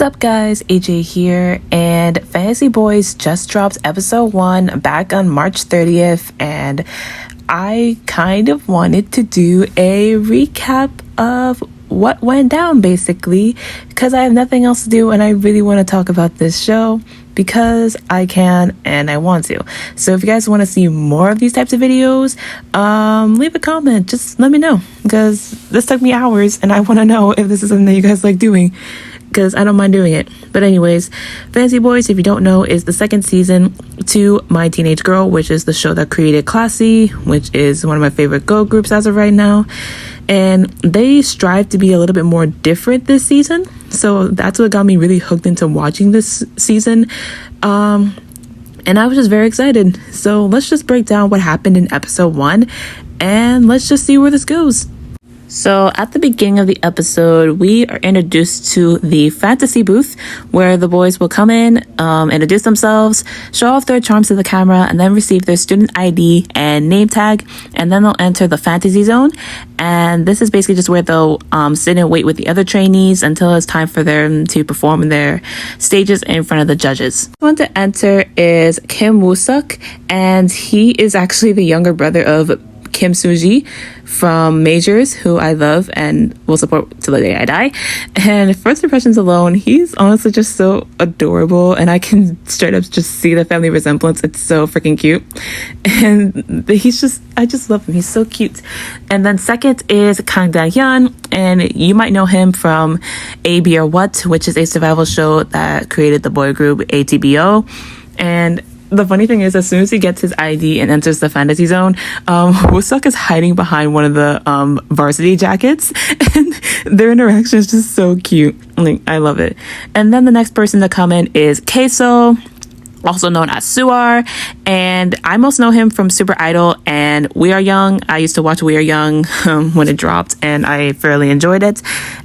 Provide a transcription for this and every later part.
What's up guys, AJ here, and Fantasy Boys just dropped episode 1 back on March 30th, and I kind of wanted to do a recap of what went down basically, because I have nothing else to do and I really want to talk about this show because I can and I want to. So if you guys want to see more of these types of videos, leave a comment, just let me know, because this took me hours and I want to know if this is something that you guys like doing, because I don't mind doing it. But anyways, Fantasy Boys, if you don't know, is the second season to My Teenage Girl, which is the show that created Classy, which is one of my favorite girl groups as of right now. And they strive to be a little bit more different this season, so that's what got me really hooked into watching this season. And I was just very excited. So let's just break down what happened in episode 1 and let's just see where this goes. So at the beginning of the episode, we are introduced to the fantasy booth where the boys will come in, introduce themselves, show off their charms to the camera, and then receive their student ID and name tag, and then they'll enter the fantasy zone. And this is basically just where they'll sit and wait with the other trainees until it's time for them to perform their stages in front of the judges. The one to enter is Kim Woo-suk, and he is actually the younger brother of Kim Soo-ji from Majors, who I love and will support till the day I die. And first impressions alone, he's honestly just so adorable, and I can straight up just see the family resemblance. It's so freaking cute, and I just love him. He's so cute. And then second is Kang Da-hyun, and you might know him from A B or What, which is a survival show that created the boy group ATBO. And the funny thing is, as soon as he gets his ID and enters the fantasy zone, Woo-suk is hiding behind one of the varsity jackets, and their interaction is just so cute. Like, I love it. And then the next person to come in is Keiso, also known as Suar, and I most know him from Super Idol and We Are Young. I used to watch We Are Young when it dropped, and I fairly enjoyed it.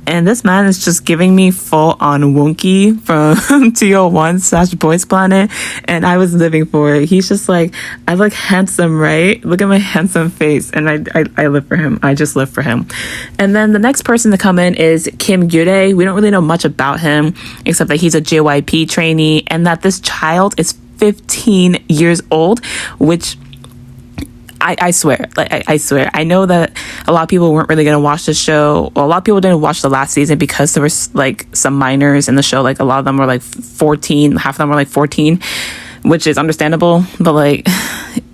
And this man is just giving me full-on Wonky from TO1/Boys Planet, and I was living for it. He's just like, I look handsome, right? Look at my handsome face, and I live for him. I just live for him. And then the next person to come in is Kim Gyure. We don't really know much about him, except that he's a JYP trainee, and that this child is 15 years old, which I swear, I swear. I know that a lot of people weren't really going to watch the show. Well, a lot of people didn't watch the last season because there was like some minors in the show. Like, a lot of them were like 14, half of them were like 14, which is understandable. But like,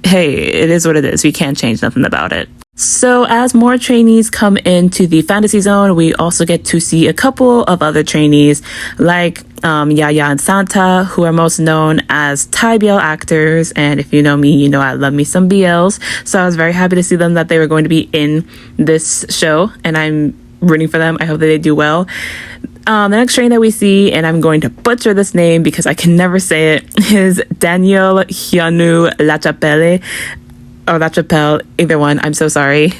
hey, it is what it is. We can't change nothing about it. So as more trainees come into the fantasy zone, we also get to see a couple of other trainees like Yaya and Santa, who are most known as Thai BL actors. And if you know me, you know I love me some BLs. So I was very happy to see them, that they were going to be in this show, and I'm rooting for them. I hope that they do well. The next trainee that we see, and I'm going to butcher this name because I can never say it, is Daniel Hyunwoo Lachapelle. Or La Chapelle, either one. I'm so sorry.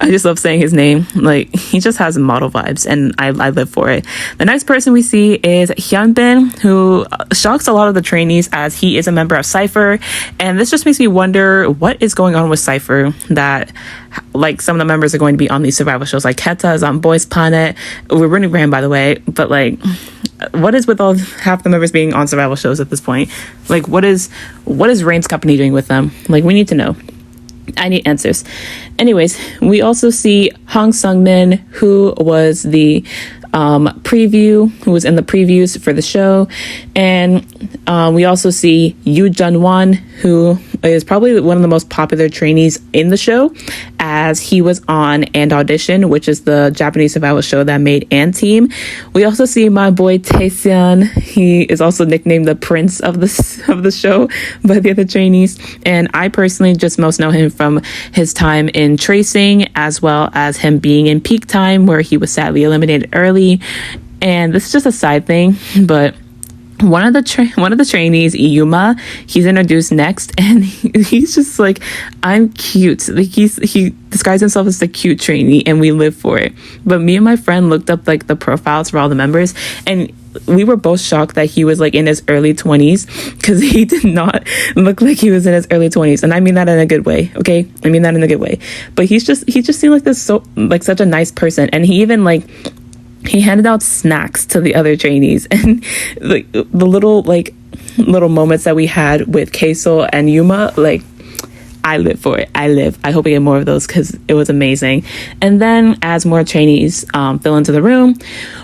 I just love saying his name. Like, he just has model vibes, and I live for it. The next person we see is Hyunbin, who shocks a lot of the trainees as he is a member of Cypher. And this just makes me wonder what is going on with Cypher, that like some of the members are going to be on these survival shows. Like Keta is on Boys Planet. We're rooting for him, by the way. But like, what is with all half the members being on survival shows at this point? Like, what is Rain's company doing with them? Like, we need to know. I need answers. Anyways, we also see Hong Sung-min, who was the who was in the previews for the show. And we also see Yoo Jun-won, who is probably one of the most popular trainees in the show, as he was on And Audition, which is the Japanese survival show that made And Team. We also see my boy Taeseon. He is also nicknamed the Prince of the show by the other trainees. And I personally just most know him from his time in Tracing, as well as him being in Peak Time, where he was sadly eliminated early. And this is just a side thing, but one of the trainees, Yuma, he's introduced next, and he's just like, I'm cute. Like, he describes himself as the cute trainee, and we live for it. But me and my friend looked up like the profiles for all the members, and we were both shocked that he was like in his early 20s, because he did not look like he was in his early 20s, and I mean that in a good way. Okay, I mean that in a good way. But he just seemed like such a nice person, and he even like he handed out snacks to the other trainees, and like the little moments that we had with Kaisel and Yuma, like, I live for it. I hope we get more of those because it was amazing. And then as more trainees fill into the room,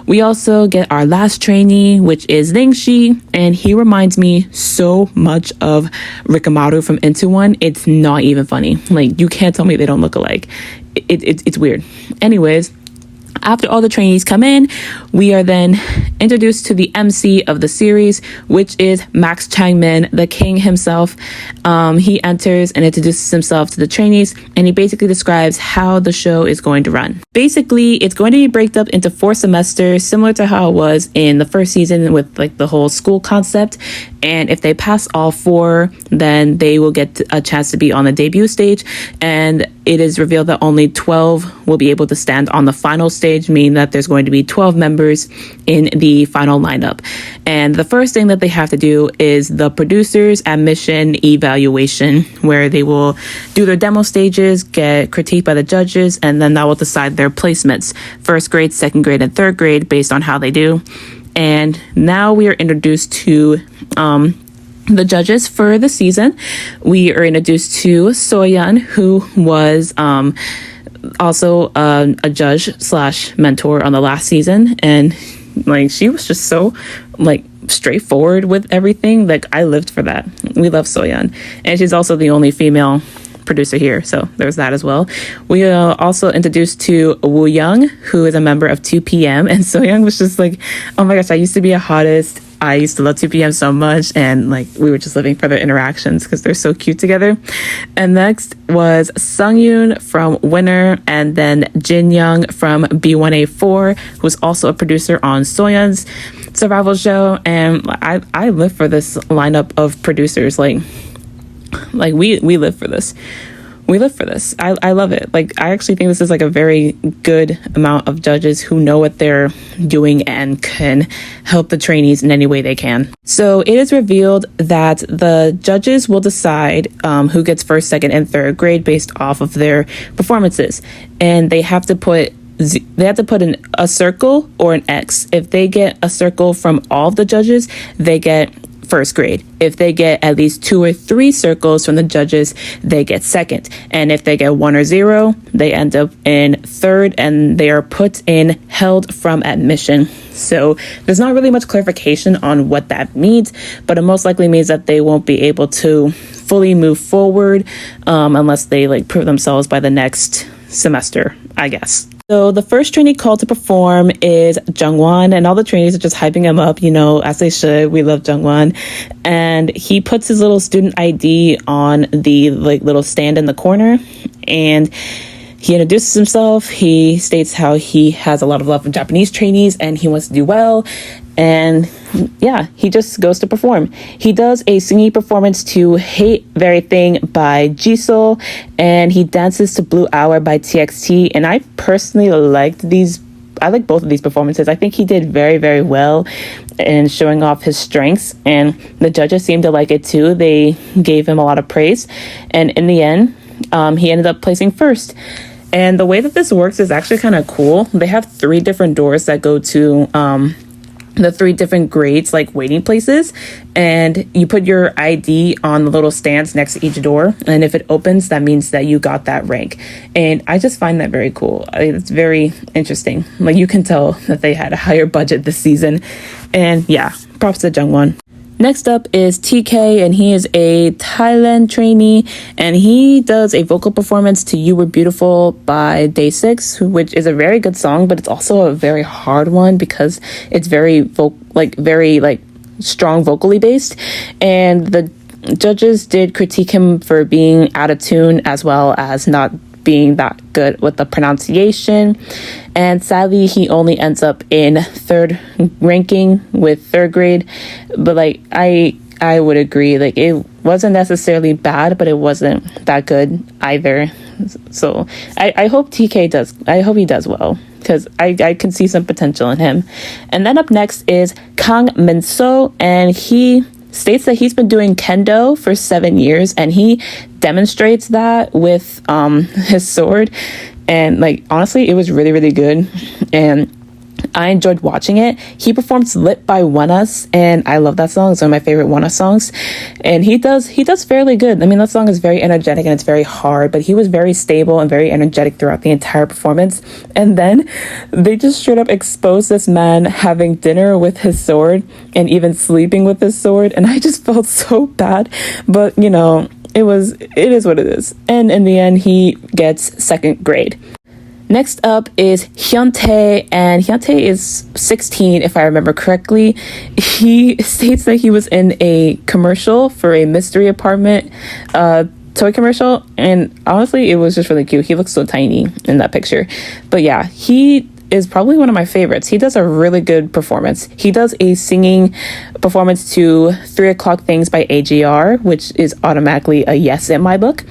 we also get our last trainee, which is Ningxi, and he reminds me so much of Rikamaru from Into One. It's not even funny. Like, you can't tell me they don't look alike. It's weird. Anyways, after all the trainees come in, we are then introduced to the MC of the series, which is Max Changmin, the king himself. He enters and introduces himself to the trainees, and he basically describes how the show is going to run. Basically, it's going to be broken up into 4 semesters, similar to how it was in the first season with like the whole school concept. And if they pass all 4, then they will get a chance to be on the debut stage. And it is revealed that only 12 will be able to stand on the final stage, meaning that there's going to be 12 members in the final lineup. And the first thing that they have to do is the producers admission evaluation, where they will do their demo stages, get critiqued by the judges, and then that will decide their placements, first grade, second grade, and third grade, based on how they do. And now we are introduced to the judges for the season. We are introduced to Soyeon, who was also a judge / mentor on the last season, and like, she was just so like straightforward with everything. Like, I lived for that. We love Soyeon, and she's also the only female producer here, so there's that as well. We are also introduced to Woo Young, who is a member of 2PM, and Soyeon was just like, oh my gosh, I used to be a hottest. I used to love 2PM so much, and like, we were just living for their interactions because they're so cute together. And next was Sungyoon from Winner, and then Jin Young from B1A4, who's also a producer on Soyeon's survival show. And I live for this lineup of producers. Like we live for this. We live for this. I love it. Like, I actually think this is like a very good amount of judges who know what they're doing and can help the trainees in any way they can. So it is revealed that the judges will decide who gets first, second, and third grade based off of their performances. And they have to put in a circle or an X. If they get a circle from all of the judges, they get first grade. If they get at least 2 or 3 circles from the judges, they get second. And if they get 1 or 0, they end up in third, and they are put in held from admission. So there's not really much clarification on what that means, but it most likely means that they won't be able to fully move forward unless they like prove themselves by the next semester, I guess. So the first trainee called to perform is Jungwon, and all the trainees are just hyping him up, as they should. We love Jungwon. And he puts his little student ID on the little stand in the corner, and he introduces himself. He states how he has a lot of love for Japanese trainees and he wants to do well. And yeah, he just goes to perform. He does a singing performance to Hate Very Thing by Jisoo, and he dances to Blue Hour by TXT. And I personally liked I like both of these performances. I think he did very, very well in showing off his strengths, and the judges seemed to like it too. They gave him a lot of praise, and in the end, he ended up placing first. And the way that this works is actually kind of cool. They have 3 different doors that go to the 3 different grades, like waiting places, and you put your ID on the little stands next to each door, and if it opens, that means that you got that rank. And I just find that very cool. It's very interesting. Like, you can tell that they had a higher budget this season, and yeah, props to Jungwon. Next up is TK, and he is a Thailand trainee, and he does a vocal performance to You Were Beautiful by Day 6, which is a very good song, but it's also a very hard one because it's very strong vocally based. And the judges did critique him for being out of tune, as well as not being that good with the pronunciation. And sadly, he only ends up in 3rd ranking with 3rd grade. But I would agree, it wasn't necessarily bad, but it wasn't that good either. So I hope he does well, because I can see some potential in him. And then up next is Kang Min-so, and he states that he's been doing kendo for 7 years, and he demonstrates that with his sword. And honestly, it was really, really good. And I enjoyed watching it. He performs Lit by Us, and I love that song. It's one of my favorite Us songs. And he does fairly good. I mean, that song is very energetic and it's very hard, but he was very stable and very energetic throughout the entire performance. And then they just straight up exposed this man having dinner with his sword and even sleeping with his sword. And I just felt so bad. But, you know, it is what it is. And in the end, he gets second grade. Next up is Hyuntae, and Hyuntae is 16, if I remember correctly. He states that he was in a commercial for a mystery apartment toy commercial, and honestly, it was just really cute. He looks so tiny in that picture. But yeah, he is probably one of my favorites. He does a really good performance. He does a singing performance to 3 O'Clock Things by AGR, which is automatically a yes in my book.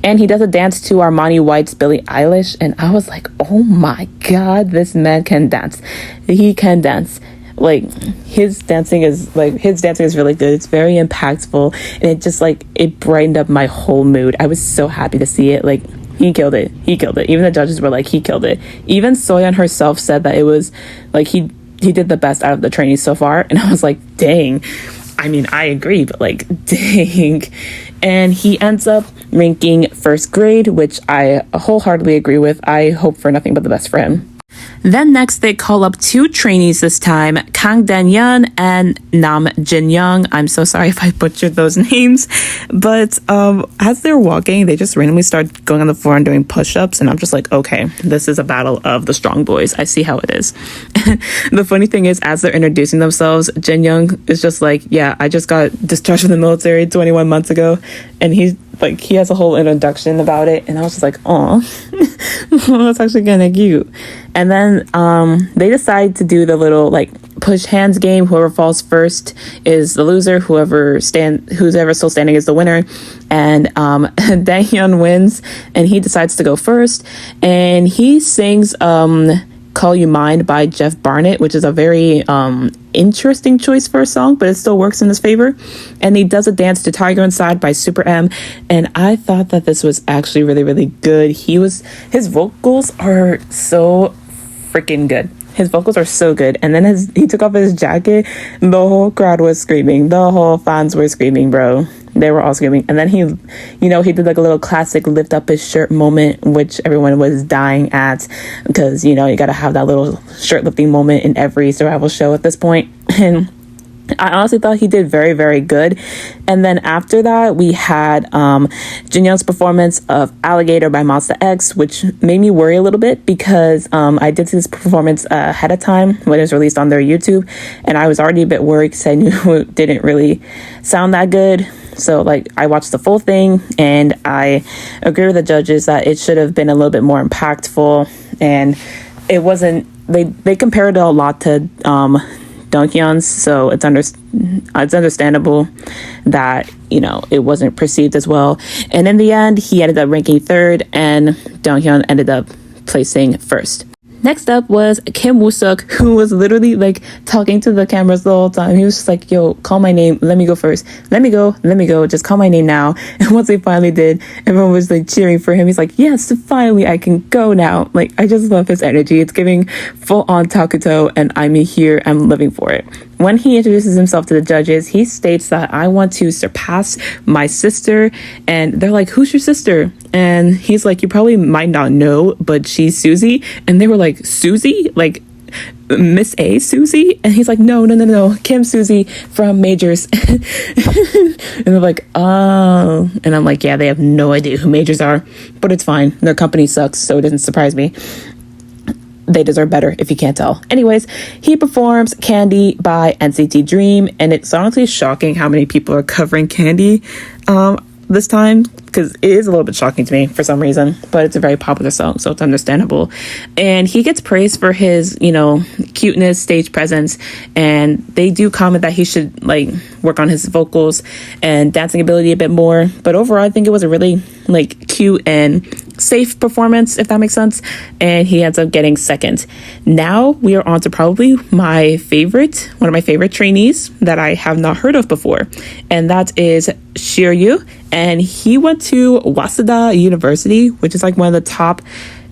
And he does a dance to Armani White's Billie Eilish. And I was like, oh my God, this man can dance. He can dance. Like his dancing is really good. It's very impactful. And it just it brightened up my whole mood. I was so happy to see it. He killed it. Even the judges were like, he killed it. Even Soyeon herself said that it was he did the best out of the trainees so far. And I was like, dang. I mean, I agree, but dang. And he ends up ranking first grade, which I wholeheartedly agree with. I hope for nothing but the best for him. Then next, they call up 2 trainees this time, Kang Dan-yeon and Nam Jin-young. I'm so sorry if I butchered those names. But as they're walking, they just randomly start going on the floor and doing push-ups. And I'm just like, okay, this is a battle of the strong boys. I see how it is. The funny thing is, as they're introducing themselves, Jin-young is just like, yeah, I just got discharged from the military 21 months ago. And he has a whole introduction about it. And I was just like, oh, that's actually kind of cute. And then they decide to do the little push hands game. Whoever falls first is the loser. Whoever's still standing is the winner. And Daehyun wins, and he decides to go first. And he sings Call You Mine by Jeff Barnett, which is a very interesting choice for a song, but it still works in his favor. And he does a dance to Tiger Inside by Super M, and I thought that this was actually really, really good. His vocals are so freaking good. His vocals are so good. And then he took off his jacket, the whole crowd was screaming. The whole fans were screaming, bro. They were all screaming. And then he did a little classic lift up his shirt moment, which everyone was dying at, because, you gotta have that little shirt lifting moment in every survival show at this point. And I honestly thought he did very, very good. And then after that, we had Jin Young's performance of Alligator by Monsta X, which made me worry a little bit, because I did see this performance ahead of time when it was released on their YouTube, and I was already a bit worried because I knew it didn't really sound that good. So I watched the full thing, and I agree with the judges that it should have been a little bit more impactful, and it wasn't. They compared it a lot to Donghyun's, so it's understandable that it wasn't perceived as well. And in the end, he ended up ranking third, and Donghyun ended up placing first. Next up was Kim Woo-suk, who was literally talking to the cameras the whole time. He was just like, yo, call my name. Let me go first. Let me go. Just call my name now. And once they finally did, everyone was cheering for him. He's like, yes, finally I can go now. I just love his energy. It's giving full on Takuto, and I'm here. I'm living for it. When he introduces himself to the judges, he states that I want to surpass my sister. And they're like, who's your sister? And he's like, you probably might not know, but she's Susie. And they were like, Susie? Miss A Susie? And he's like, no, Kim Susie from Majors. And they're like, oh. And I'm like, yeah, they have no idea who Majors are, but it's fine. Their company sucks, so it doesn't surprise me. They deserve better, if you can't tell. Anyways, he performs Candy by NCT Dream, and it's honestly shocking how many people are covering Candy this time, because it is a little bit shocking to me for some reason, but it's a very popular song, so it's understandable. And he gets praised for his, cuteness, stage presence, and they do comment that he should work on his vocals and dancing ability a bit more. But overall, I think it was a really cute and safe performance, if that makes sense. And he ends up getting second. Now we are on to probably one of my favorite trainees that I have not heard of before, and that is Shiryu. And he went to Waseda University, which is one of the top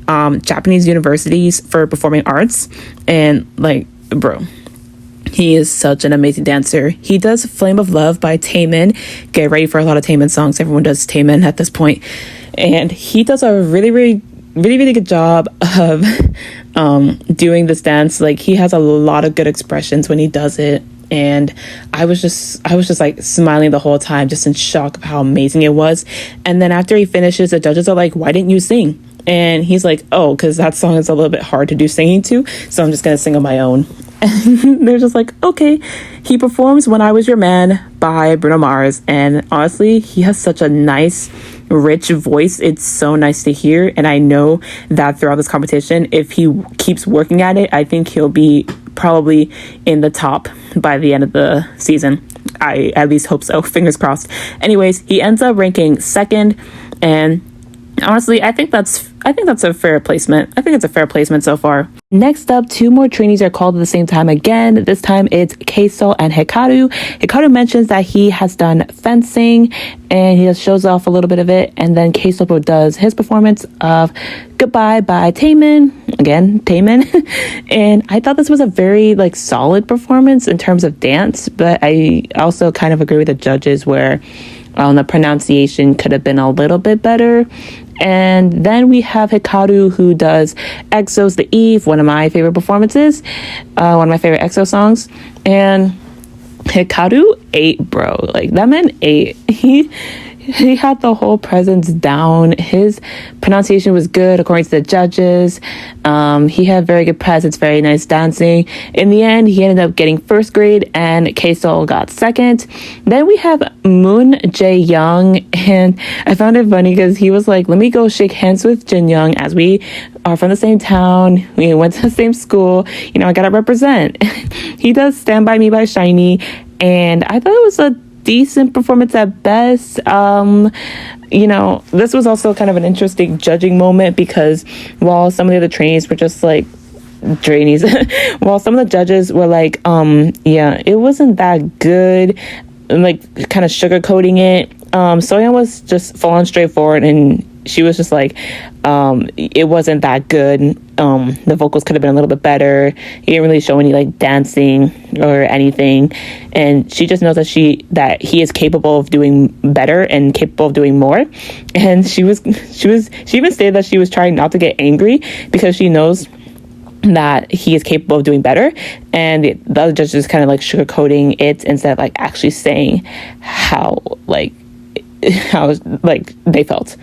Japanese universities for performing arts. And like, bro, he is such an amazing dancer. He does Flame of Love by Taemin. Get ready for a lot of Taemin songs. Everyone does Taemin at this point. And he does a really good job of doing this dance. Like, he has a lot of good expressions when he does it. And I was just like smiling the whole time, just in shock of how amazing it was. And then after he finishes, the judges are like, why didn't you sing? And he's like, oh, because that song is a little bit hard to do singing to, so I'm just gonna sing on my own. And they're just like, okay. He performs When I Was Your Man by Bruno Mars, and honestly, he has such a nice, rich voice. It's so nice to hear, and I know that throughout this competition, if he keeps working at it, I think he'll be probably in the top by the end of the season. I at least hope so. Fingers crossed. Anyways, he ends up ranking second, and honestly, I think that's a fair placement. I think it's a fair placement so far. Next up, 2 more trainees are called at the same time again. This time it's Keiso and Hikaru. Hikaru mentions that he has done fencing, and he just shows off a little bit of it. And then Keiso does his performance of Goodbye by Taemin. Again, Taemin. And I thought this was a very solid performance in terms of dance, but I also kind of agree with the judges where the pronunciation could have been a little bit better. And then we have Hikaru, who does EXO's The Eve, one of my favorite performances, one of my favorite EXO songs. And Hikaru ate, bro. Like, that man ate. He had the whole presence down. His pronunciation was good according to the judges. He had very good presence, very nice dancing. In the end, he ended up getting first grade, and K-Sol got second. Then we have Moon Jae-young, and I found it funny because he was like, let me go shake hands with Jin Young, as we are from the same town. We went to the same school. I gotta represent. He does Stand By Me by SHINee, and I thought it was a decent performance at best. This was also kind of an interesting judging moment, because while some of the other trainees were just like trainees while some of the judges were like, it wasn't that good, like kind of sugarcoating it, Soyeon was just full on straightforward, and she was just like, it wasn't that good. The vocals could have been a little bit better. He didn't really show any even or anything, and she just knows that he is capable of doing better and capable of doing more. And she even stated that she was trying not to get angry because she knows that he is capable of doing better, and the other judges just kind of sugarcoating it instead of actually saying how they felt.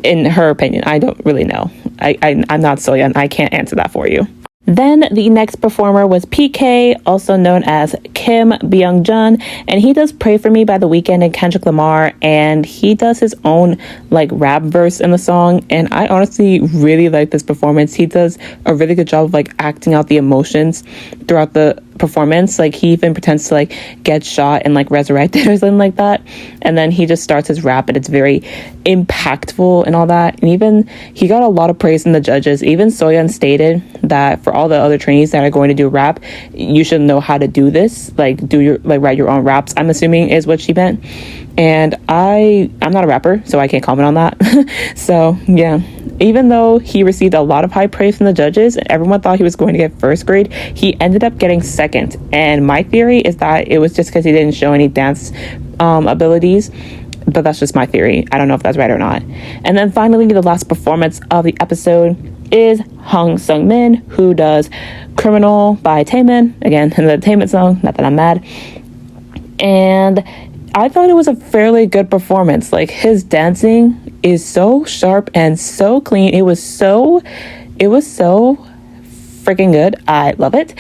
In her opinion, I don't really know. I'm not so young. I can't answer that for you. Then the next performer was PK, also known as Kim Byung-jun, and he does Pray For Me by The Weeknd and Kendrick Lamar, and he does his own rap verse in the song, and I honestly really like this performance. He does a really good job of acting out the emotions throughout the performance. He even pretends to get shot and resurrected or something like that, and then he just starts his rap, and it's very impactful and all that. And even he got a lot of praise from the judges. Even Soyeon stated that for all the other trainees that are going to do rap, you should know how to do this, write your own raps, I'm assuming is what she meant. And I'm not a rapper, so I can't comment on that. So yeah, even though he received a lot of high praise from the judges and everyone thought he was going to get first grade, he ended up getting second. And my theory is that it was just because he didn't show any dance abilities, but that's just my theory. I don't know if that's right or not. And then finally, the last performance of the episode is Hong Sung-min, who does Criminal by Taemin. Again, the Taemin song, not that I'm mad. And I thought it was a fairly good performance. His dancing is so sharp and so clean. It was so freaking good. I love it.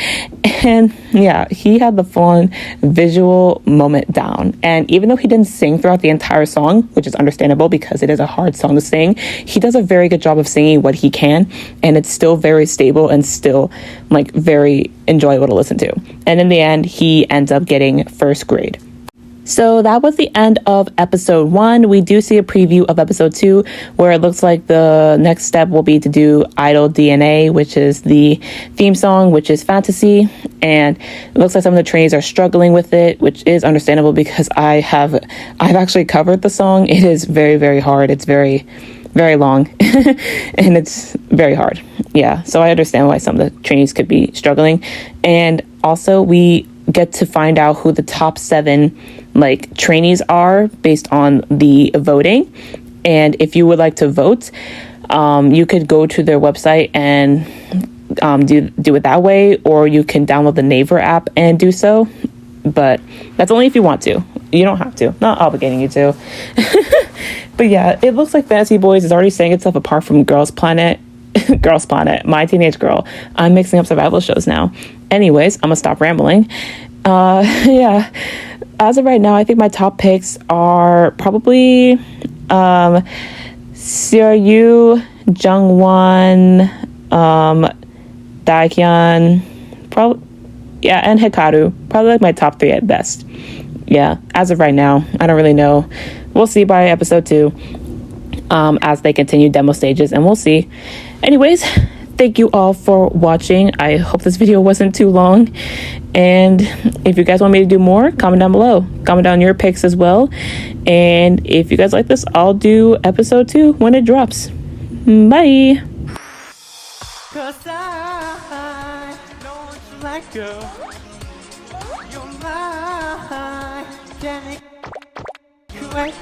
And yeah, he had the full-on visual moment down. And even though he didn't sing throughout the entire song, which is understandable because it is a hard song to sing, he does a very good job of singing what he can, and it's still very stable and still very enjoyable to listen to. And in the end, he ends up getting first grade. So that was the end of episode 1. We do see a preview of episode 2, where it looks like the next step will be to do Idol DNA, which is the theme song, which is fantasy. And it looks like some of the trainees are struggling with it, which is understandable because I've actually covered the song. It is very, very hard. It's very very long and it's very hard. Yeah, so I understand why some of the trainees could be struggling. And also we get to find out who the top 7 like trainees are based on the voting. And if you would like to vote, you could go to their website and do it that way, or you can download the Naver app and do so. But that's only if you want to. You don't have to. Not obligating you to. But yeah, it looks like Fantasy Boys is already setting itself apart from Girls Planet. Girls Planet, My Teenage Girl. I'm mixing up survival shows now. Anyways, I'm gonna stop rambling. Yeah. As of right now, I think my top picks are probably Seoyu, Jungwon, Daehyun, probably, yeah, and Hikaru. Probably like my top 3 at best. Yeah, as of right now, I don't really know. We'll see by episode 2 as they continue demo stages, and we'll see. Anyways, thank you all for watching. I hope this video wasn't too long. And if you guys want me to do more, comment down below. Comment down your picks as well. And if you guys like this, I'll do episode 2 when it drops. Bye. 'Cause I don't like you. You're mine. Can I